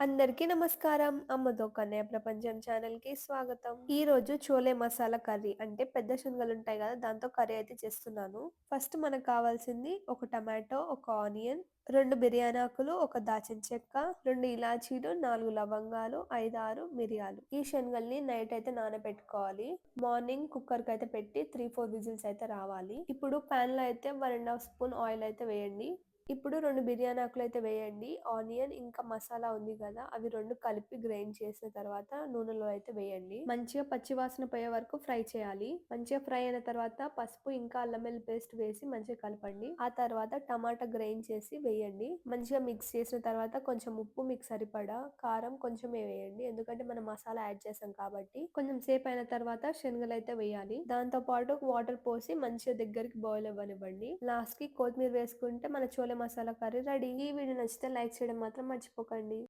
అందరికీ నమస్కారం. అమ్మతో కన్నయ్య ప్రపంచం ఛానల్‌కి స్వాగతం. ఈరోజు చోలే మసాలా కర్రీ అంటే పెద్ద శనగలుంటాయి గదా! దాంతో కర్రీ అయితే చేస్తున్నాను. ఫస్ట్ మనకు కావాల్సింది ఒక టమాటో, ఒక ఆనియన్, 2 బిర్యానీ ఆకులు, ఒక దాల్చిన చెక్క, 2 ఇలాచీలు, 4 లవంగాలు, 5, 6 మిరియాలు. ఈ శనగల్ని నైట్ అయితే నానబెట్టుకోవాలి. మార్నింగ్ కుక్కర్‌కయితే పెట్టి 3, 4 విజిల్స్ అయితే రావాలి. ఇప్పుడు పాన్‌లో అయితే 1 ½ స్పూన్ ఆయిల్ అయితే వేయండి. ఇప్పుడు 2 బిర్యానీ ఆకులైతే వేయండి. ఆనియన్ ఇంకా మసాలా ఉంది గదా! అవి 2 కలిపి గ్రైండ్ చేసిన తర్వాత నూనెలో అయితే వేయండి. మంచిగా పచ్చి వాసన పోయే వరకు ఫ్రై చేయాలి. మంచిగా ఫ్రై అయిన తర్వాత పసుపు ఇంకా అల్లం వెల్లుల్లి పేస్ట్ వేసి మంచిగా కలపండి. ఆ తర్వాత టమాటా గ్రైండ్ చేసి వేయండి. మంచిగా మిక్స్ చేసిన తర్వాత కొంచెం ఉప్పు మీకు సరిపడా, కారం కొంచెమే వేయండి. ఎందుకంటే మనం మసాలా యాడ్ చేసాం కాబట్టి. కొంచెం సేపు అయిన తర్వాత శనగలైతే వేయాలి. దాంతో పాటు వాటర్ పోసి మంచిగా దగ్గరికి బాయిల్ అవ్వనివ్వండి. లాస్ట్‌కి కొత్తిమీర వేసుకుంటే మన చోలే మసాలా కర్రీ రెడీ. ఈ వీడియో నచ్చితే లైక్ చేయడం మాత్రం మర్చిపోకండి.